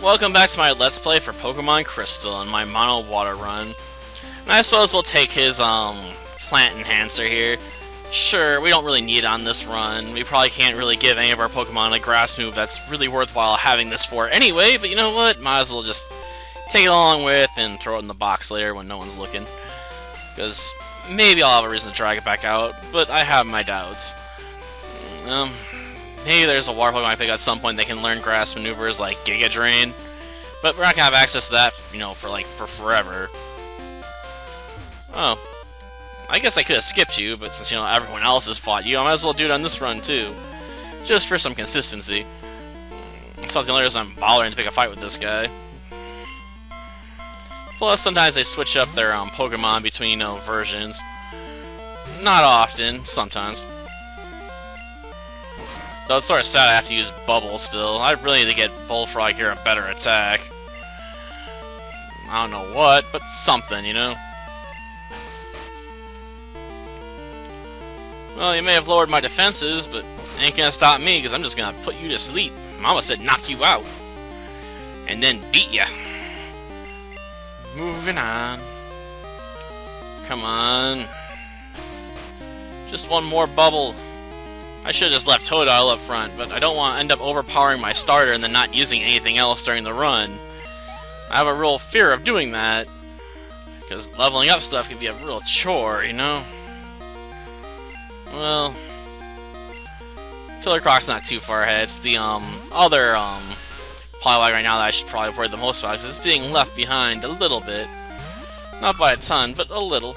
Welcome back to my Let's Play for Pokemon Crystal and my Mono Water run. And I suppose we'll take his, Plant Enhancer here. Sure, we don't really need it on this run. We probably can't really give any of our Pokemon a grass move that's really worthwhile having this for anyway, but you know what? Might as well just take it along with and throw it in the box later when no one's looking. Because maybe I'll have a reason to drag it back out, but I have my doubts. Maybe there's a water Pokemon I pick at some point that can learn grass maneuvers like Giga Drain, but we're not gonna have access to that, you know, for forever. Oh, I guess I could have skipped you, but since, you know, everyone else has fought you, I might as well do it on this run too, just for some consistency. It's not the only reason I'm bothering to pick a fight with this guy. Plus, sometimes they switch up their Pokemon between, you know, versions. Not often, sometimes. Though it's sort of sad I have to use Bubble still. I really need to get Bullfrog here a better attack. I don't know what, but something, you know? Well, you may have lowered my defenses, but it ain't gonna stop me, because I'm just gonna put you to sleep. Mama said knock you out. And then beat ya. Moving on. Come on. Just one more bubble. I should have just left Totodile up front, but I don't want to end up overpowering my starter and then not using anything else during the run. I have a real fear of doing that, because leveling up stuff can be a real chore, you know? Well, Killer Croc's not too far ahead. It's the other Poliwag right now that I should probably avoid the most about, because it's being left behind a little bit. Not by a ton, but a little.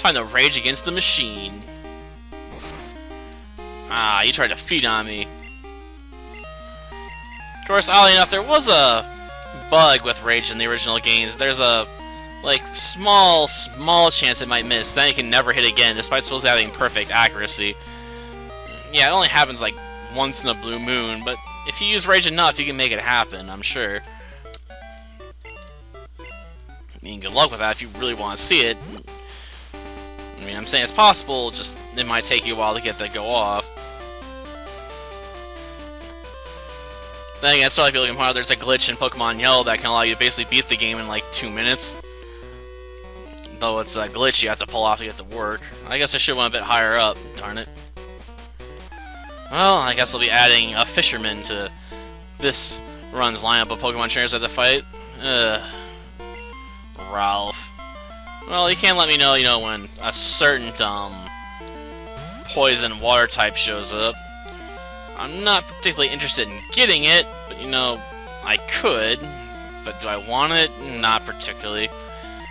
Time to rage against the machine. Ah, you tried to feed on me. Of course, oddly enough, there was a bug with Rage in the original games. There's a, like, small chance it might miss. Then it can never hit again, despite supposed to having perfect accuracy. Yeah, it only happens, like, once in a blue moon, but if you use Rage enough, you can make it happen, I'm sure. I mean, good luck with that if you really want to see it. I mean, I'm saying it's possible, just it might take you a while to get that go off. Then again, it's sort of like looking hard. There's a glitch in Pokemon Yellow that can allow you to basically beat the game in like 2 minutes. Though it's a glitch you have to pull off to get to work. I guess I should went a bit higher up, darn it. Well, I guess I'll be adding a Fisherman to this run's lineup of Pokemon trainers I have to fight. Ralph. Well, you can't let me know, you know, when a certain, poison water type shows up. I'm not particularly interested in getting it, but, you know, I could. But do I want it? Not particularly.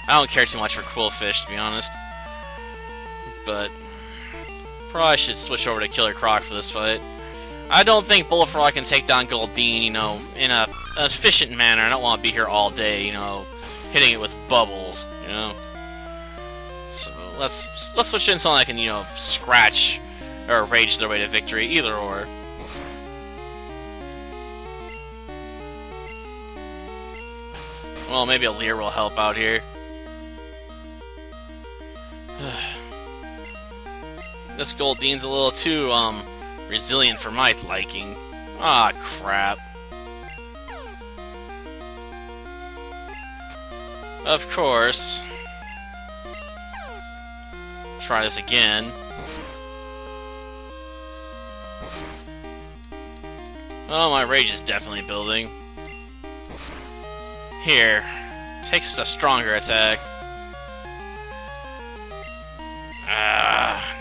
I don't care too much for Quillfish, to be honest. But probably should switch over to Killer Croc for this fight. I don't think Bullfrog can take down Goldeen, you know, in an efficient manner. I don't want to be here all day, you know, hitting it with bubbles, you know. So let's switch in something that can, you know, scratch or rage their way to victory, either or. Well, maybe a Leer will help out here. This Goldeen's a little too resilient for my liking. Ah, crap. Of course. Try this again. Oh, my rage is definitely building. Here, takes a stronger attack.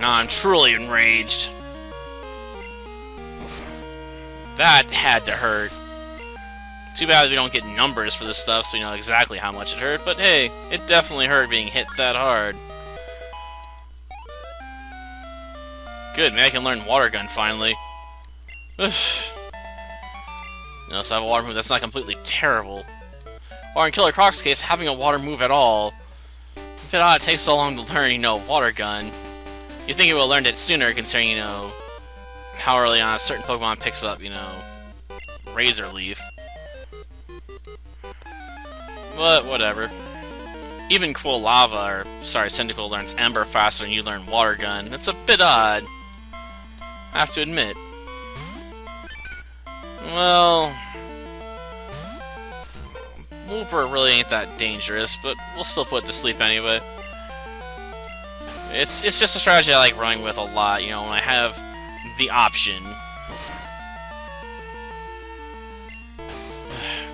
Now I'm truly enraged. That had to hurt. Too bad we don't get numbers for this stuff, so we know exactly how much it hurt, but hey, it definitely hurt being hit that hard. Good, man, I can learn Water Gun finally. So I have a water move that's not completely terrible. Or in Killer Croc's case, having a water move at all. A bit odd it takes so long to learn, you know, Water Gun. You'd think it would have learned it sooner, considering, you know, how early on a certain Pokemon picks up, you know, Razor Leaf. But, whatever. Even Quilava, or, sorry, Cyndaquil learns Ember faster than you learn Water Gun. It's a bit odd. I have to admit. Well, Wooper really ain't that dangerous, but we'll still put it to sleep anyway. It's just a strategy I like running with a lot, you know, when I have the option.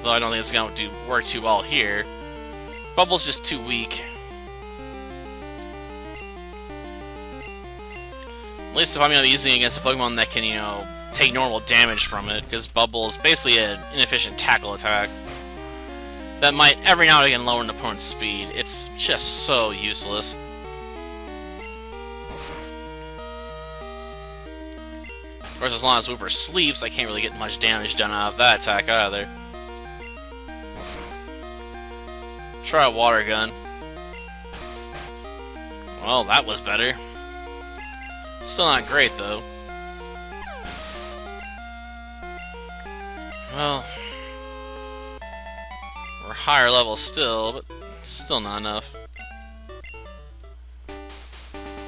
Though I don't think it's going to work too well here. Bubble's just too weak. At least if I'm going to be using it against a Pokemon that can, you know, take normal damage from it, because Bubble is basically an inefficient tackle attack that might every now and again lower an opponent's speed. It's just so useless. Of course, as long as Wooper sleeps, I can't really get much damage done out of that attack either. Try a Water Gun. Well, that was better. Still not great, though. Well, we're higher level still, but still not enough.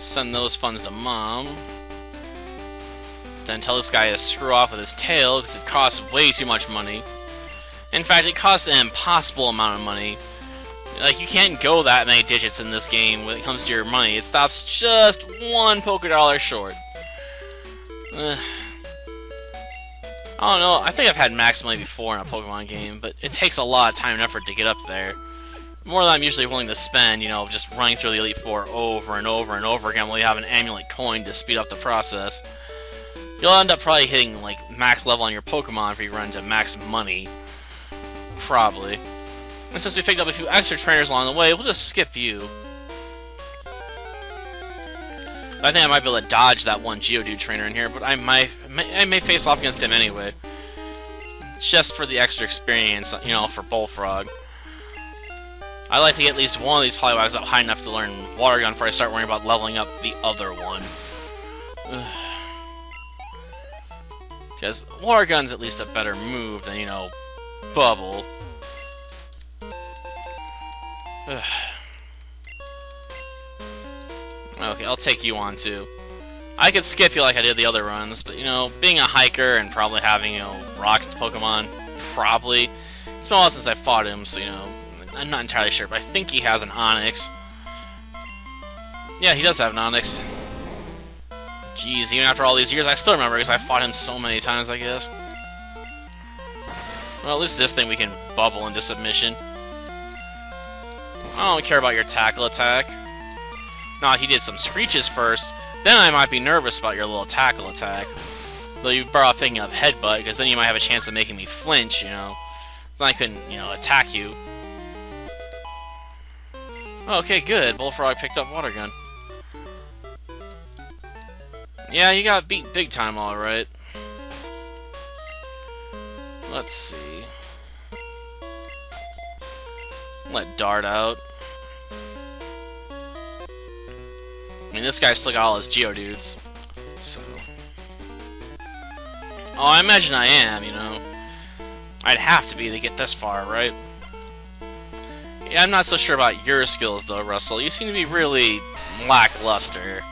Send those funds to Mom. Then tell this guy to screw off with his tail, because it costs way too much money. In fact, it costs an impossible amount of money. Like, you can't go that many digits in this game when it comes to your money. It stops just one Poké-Dollar short. I don't know, I think I've had max money before in a Pokemon game, but it takes a lot of time and effort to get up there. More than I'm usually willing to spend, you know, just running through the Elite Four over and over and over again while you have an amulet coin to speed up the process. You'll end up probably hitting, like, max level on your Pokemon if you run into max money. Probably. And since we picked up a few extra trainers along the way, we'll just skip you. I think I might be able to dodge that one Geodude trainer in here, but I may face off against him anyway. Just for the extra experience, you know, for Bullfrog. I like to get at least one of these Poliwags up high enough to learn Water Gun before I start worrying about leveling up the other one. Because Water Gun's at least a better move than, you know, Bubble. Okay, I'll take you on too. I could skip you like I did the other runs, but you know, being a hiker and probably having, you know, rock Pokemon, probably. It's been a while since I fought him, so you know, I'm not entirely sure, but I think he has an Onix. Yeah, he does have an Onix. Jeez, even after all these years, I still remember because I fought him so many times, I guess. Well, at least this thing we can bubble into submission. I don't care about your tackle attack. Now, if you did some screeches first, then I might be nervous about your little tackle attack. Though you better off picking up Headbutt, because then you might have a chance of making me flinch, you know. Then I couldn't, you know, attack you. Okay, good. Bullfrog picked up Water Gun. Yeah, you got beat big time, alright. Let's see. Let Dart out. I mean, this guy's still got all his Geodudes, so... Oh, I imagine I am, you know. I'd have to be to get this far, right? Yeah, I'm not so sure about your skills, though, Russell. You seem to be really lackluster.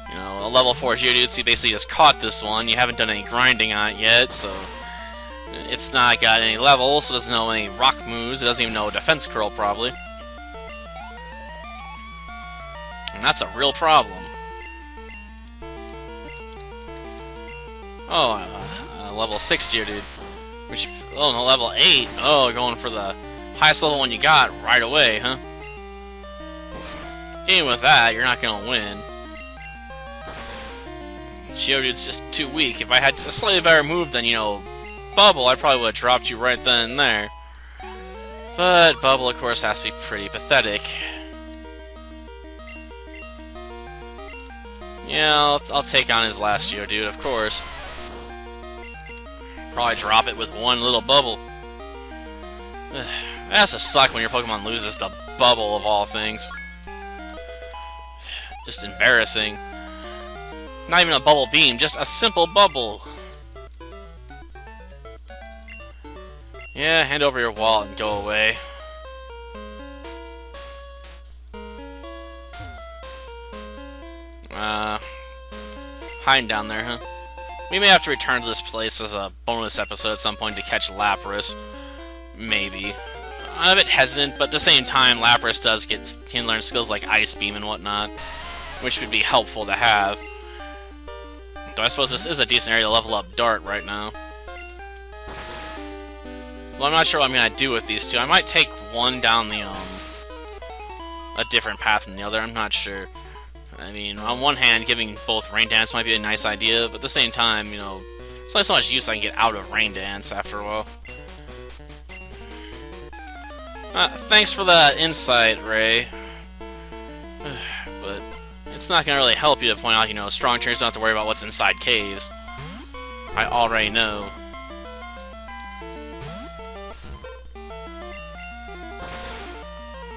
You know, a level 4 Geodude, so you basically just caught this one. You haven't done any grinding on it yet, so... It's not got any levels, so it doesn't know any rock moves. It doesn't even know Defense Curl, probably. And that's a real problem. Oh, level 6 Geodude. Which, oh, no, level 8. Oh, going for the highest level one you got right away, huh? Even with that, you're not gonna win. Geodude's just too weak. If I had a slightly better move than, you know, Bubble, I probably would have dropped you right then and there. But Bubble, of course, has to be pretty pathetic. Yeah, I'll take on his last Geodude, of course. Probably drop it with one little Bubble. It has to suck when your Pokemon loses the Bubble of all things. Just embarrassing. Not even a Bubble Beam, just a simple Bubble. Yeah, hand over your wallet and go away. Hiding down there, huh? We may have to return to this place as a bonus episode at some point to catch Lapras. Maybe. I'm a bit hesitant, but at the same time, Lapras can learn skills like Ice Beam and whatnot, which would be helpful to have. Though I suppose this is a decent area to level up Dart right now. Well, I'm not sure what I'm going to do with these two. I might take one down the, a different path than the other. I'm not sure. I mean, on one hand, giving both Rain Dance might be a nice idea, but at the same time, you know, there's only so much use I can get out of Rain Dance after a while. Thanks for that insight, Ray. But it's not going to really help you to point out, you know, strong trainers don't have to worry about what's inside caves. I already know.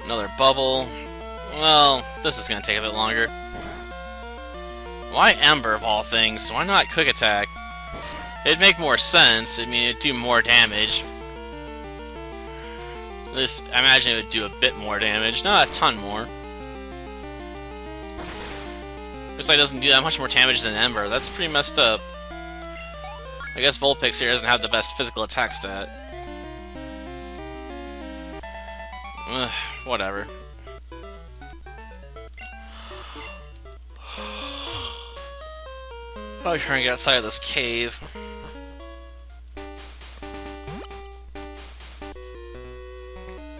Another bubble. Well, this is going to take a bit longer. Why Ember, of all things? Why not Quick Attack? It'd make more sense. I mean, it'd do more damage. At least, I imagine it would do a bit more damage. Not a ton more. Looks like it doesn't do that much more damage than Ember. That's pretty messed up. I guess Vulpix here doesn't have the best physical attack stat. Whatever. Probably trying to get outside of this cave.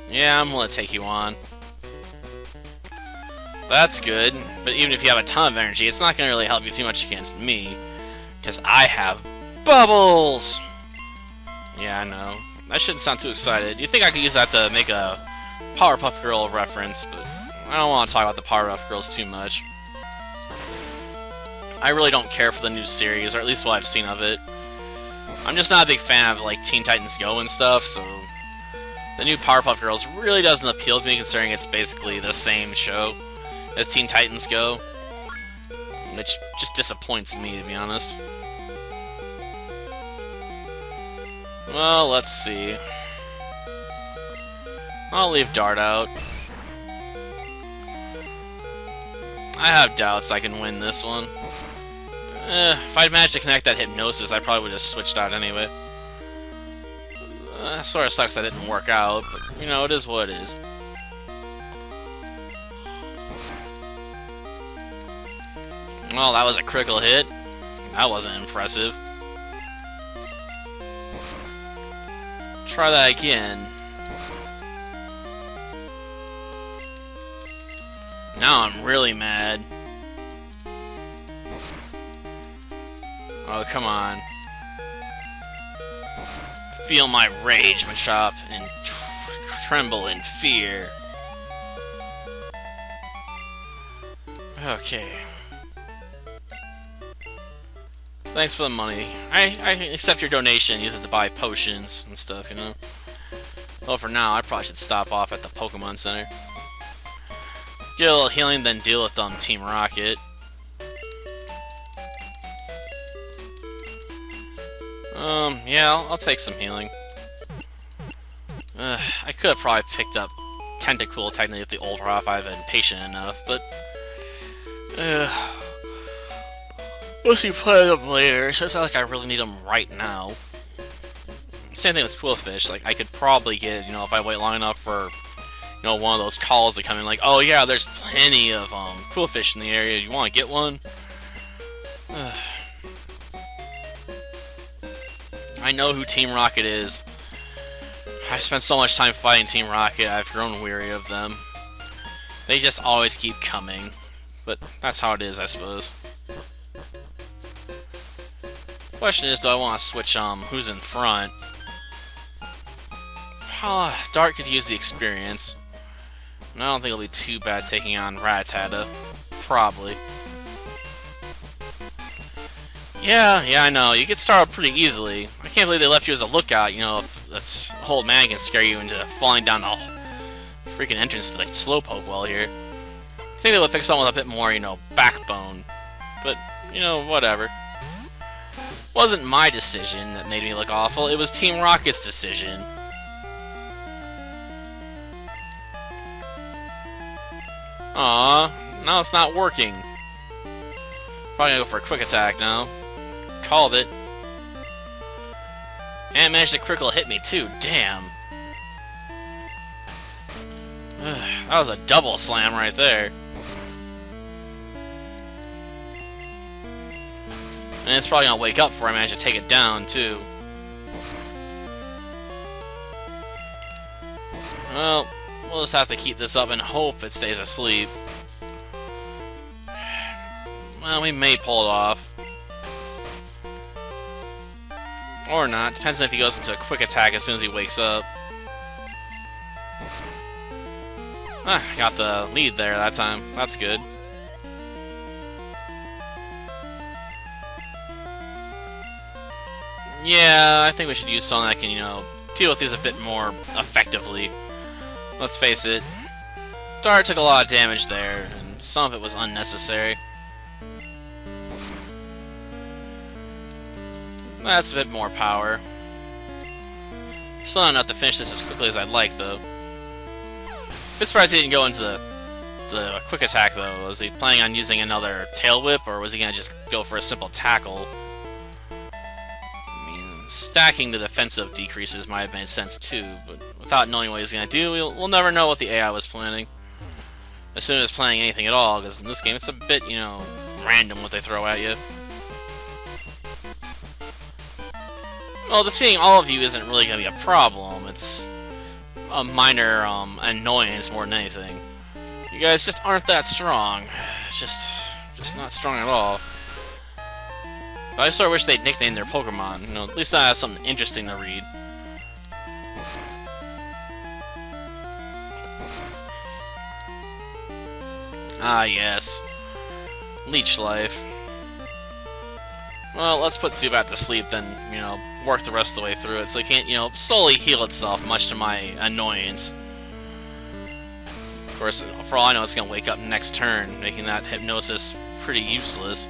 Yeah, I'm gonna take you on. That's good, but even if you have a ton of energy, it's not gonna really help you too much against me. Because I have bubbles! Yeah, I know. I shouldn't sound too excited. You'd think I could use that to make a Powerpuff Girl reference, but I don't want to talk about the Powerpuff Girls too much. I really don't care for the new series, or at least what I've seen of it. I'm just not a big fan of, like, Teen Titans Go and stuff, so the new Powerpuff Girls really doesn't appeal to me, considering it's basically the same show as Teen Titans Go, which just disappoints me, to be honest. Well, let's see. I'll leave Dart out. I have doubts I can win this one. If I'd managed to connect that Hypnosis, I probably would have switched out anyway. Sort of sucks that didn't work out, but, you know, it is what it is. Well, that was a critical hit. That wasn't impressive. Try that again. Now I'm really mad. Oh, come on. Feel my rage, Machop, and tremble in fear. Okay. Thanks for the money. I accept your donation. Use it to buy potions and stuff, you know? Well, for now, I probably should stop off at the Pokemon Center. Get a little healing, then deal with Team Rocket. Yeah, I'll take some healing. I could have probably picked up Tentacool technically with the Ultra if I'd been patient enough, but we'll see play them later, so it's not like I really need them right now. Same thing with Quillfish, like, I could probably get, you know, if I wait long enough for, you know, one of those calls to come in, like, oh yeah, there's plenty of, Quillfish in the area, you want to get one? I know who Team Rocket is. I've spent so much time fighting Team Rocket, I've grown weary of them. They just always keep coming. But that's how it is, I suppose. Question is, do I want to switch, who's in front? Dart could use the experience. And I don't think it'll be too bad taking on Rattata. Probably. Yeah, I know. You get started pretty easily. I can't believe they left you as a lookout, you know, if this whole man can scare you into falling down the freaking entrance to, like, Slowpoke well here. I think they would pick someone with a bit more, you know, backbone. But, you know, whatever. Wasn't my decision that made me look awful, it was Team Rocket's decision. Aww, now it's not working. Probably gonna go for a quick attack now. Called it. And managed to critical hit me too, damn. That was a double slam right there. And it's probably gonna wake up before I manage to take it down too. Well, we'll just have to keep this up and hope it stays asleep. Well, we may pull it off. Or not. Depends on if he goes into a quick attack as soon as he wakes up. Ah, got the lead there that time. That's good. Yeah, I think we should use something that can, you know, deal with these a bit more effectively. Let's face it. Dart took a lot of damage there, and some of it was unnecessary. That's a bit more power. Still not enough to finish this as quickly as I'd like, though. A bit surprised he didn't go into the quick attack, though. Was he planning on using another tail whip, or was he going to just go for a simple tackle? I mean, stacking the defensive decreases might have made sense, too, but without knowing what he was going to do, we'll never know what the AI was planning. As soon as planning anything at all, because in this game it's a bit, you know, random what they throw at you. Well, defeating all of you isn't really going to be a problem. It's a minor annoyance more than anything. You guys just aren't that strong. Just not strong at all. But I sort of wish they'd nickname their Pokemon. You know, at least I have something interesting to read. Ah, yes. Leech Life. Well, let's put Zubat to sleep, then, you know, work the rest of the way through it, so it can't, you know, slowly heal itself, much to my annoyance. Of course, for all I know, it's going to wake up next turn, making that hypnosis pretty useless.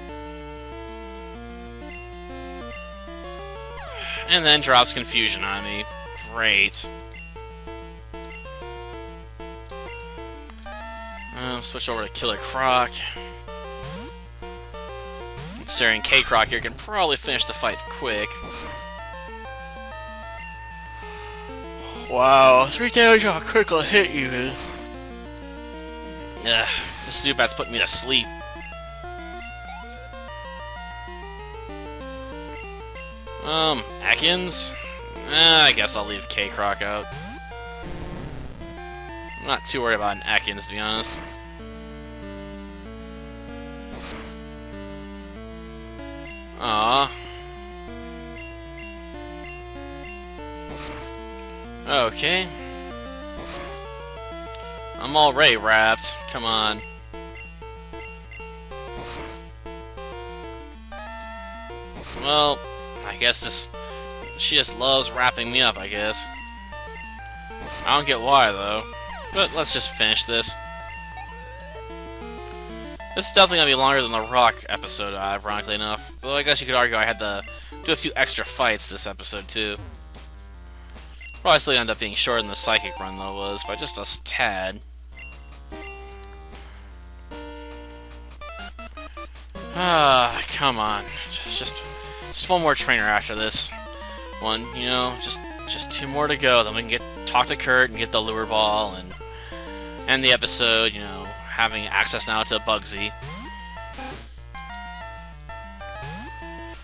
And then drops Confusion on me. Great. Switch over to Killer Croc. Considering K-Croc here can probably finish the fight quick. Wow, 3 damage on a critical hit even. Ugh, this Zubat's putting me to sleep. Ekans? I guess I'll leave K-Croc out. I'm not too worried about an Ekans, to be honest. Aww. Okay. I'm already wrapped. Come on. Well, I guess this... She just loves wrapping me up, I guess. I don't get why, though. But let's just finish this. This is definitely going to be longer than the Rock episode, ironically enough. Though I guess you could argue I had to do a few extra fights this episode, too. Probably still end up being shorter than the Psychic run, though, was, by just a tad. Ah, come on. Just one more trainer after this one, you know, just 2 more to go, then we can talk to Kurt and get the lure ball and end the episode, you know, having access now to Bugsy.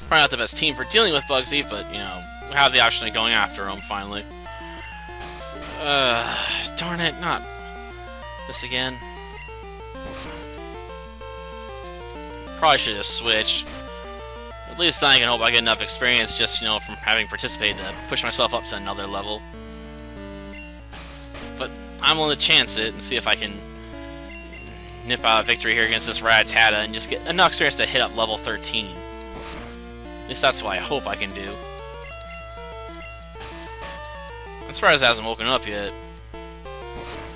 Probably not the best team for dealing with Bugsy, but, you know, we have the option of going after him, finally. Darn it, not this again. Probably should have switched. At least then I can hope I get enough experience just, you know, from having participated to push myself up to another level. But I'm willing to chance it and see if I can nip out a victory here against this Rattata and just get enough experience to hit up level 13. At least that's what I hope I can do. I'm surprised it hasn't woken up yet.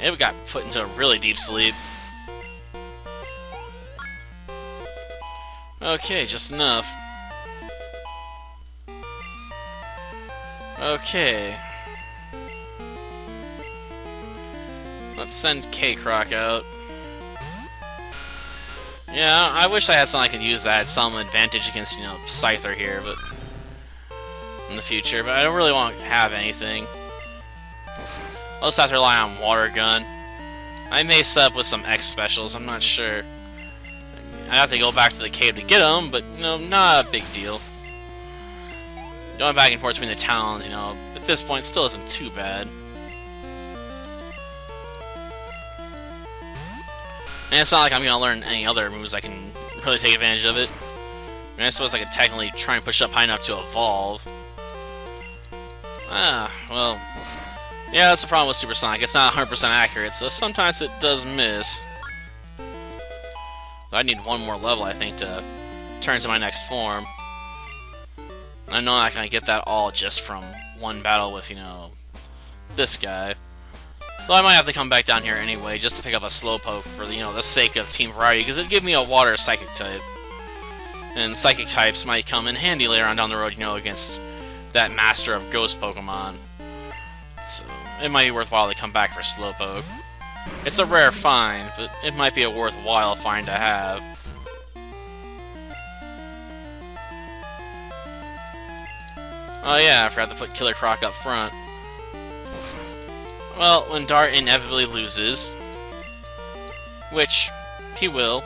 It got put into a really deep sleep. Okay, just enough. Okay. Let's send K-Croc out. Yeah, I wish I had something I could use that, some advantage against, Scyther here, but in the future, but I don't really want to have anything. I'll just have to rely on Water Gun. I may set up with some X specials, I'm not sure. I'd have to go back to the cave to get them, but, not a big deal. Going back and forth between the towns, at this point still isn't too bad. And it's not like I'm going to learn any other moves I can really take advantage of it. I mean, I suppose I could technically try and push up high enough to evolve. Well... yeah, that's the problem with Supersonic. It's not 100% accurate, so sometimes it does miss. I need one more level, I think, to turn to my next form. I'm not going to get that all just from one battle with, this guy. Though I might have to come back down here anyway, just to pick up a Slowpoke for, the sake of team variety, because it'd give me a Water Psychic type. And Psychic types might come in handy later on down the road, against that Master of Ghost Pokemon. So, it might be worthwhile to come back for Slowpoke. It's a rare find, but it might be a worthwhile find to have. Oh yeah, I forgot to put Killer Croc up front. Well, when Dart inevitably loses, which he will,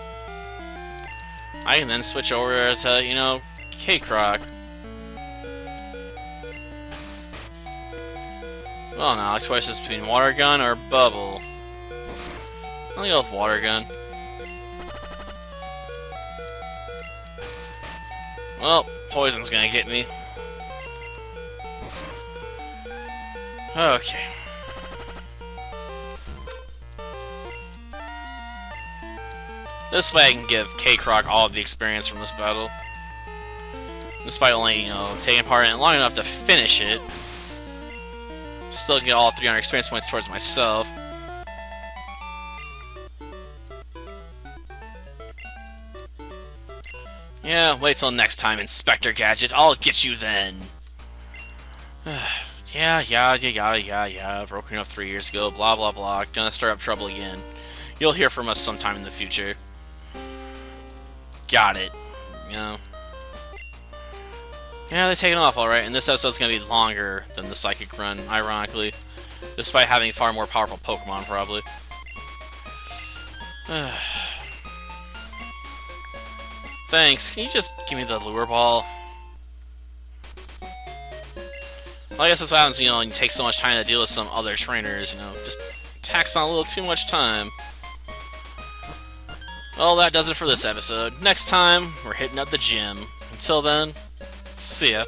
I can then switch over to, K-Croc. Well, now, choices between Water Gun or Bubble. I'll go with Water Gun. Well, Poison's gonna get me. Okay. This way I can give K-Croc all of the experience from this battle. Despite only, taking part in it long enough to finish it. Still get all 300 experience points towards myself. Yeah, wait till next time, Inspector Gadget. I'll get you then. Yeah. Broken up 3 years ago, blah, blah, blah. Gonna start up trouble again. You'll hear from us sometime in the future. Got it. Yeah, they're taking off alright, and this episode's gonna be longer than the Psychic run, ironically. Despite having far more powerful Pokemon, probably. Thanks, can you just give me the Lure Ball? Well, I guess that's what happens, when you take so much time to deal with some other trainers, just tax on a little too much time. Well, that does it for this episode. Next time, we're hitting up the gym. Until then, see ya.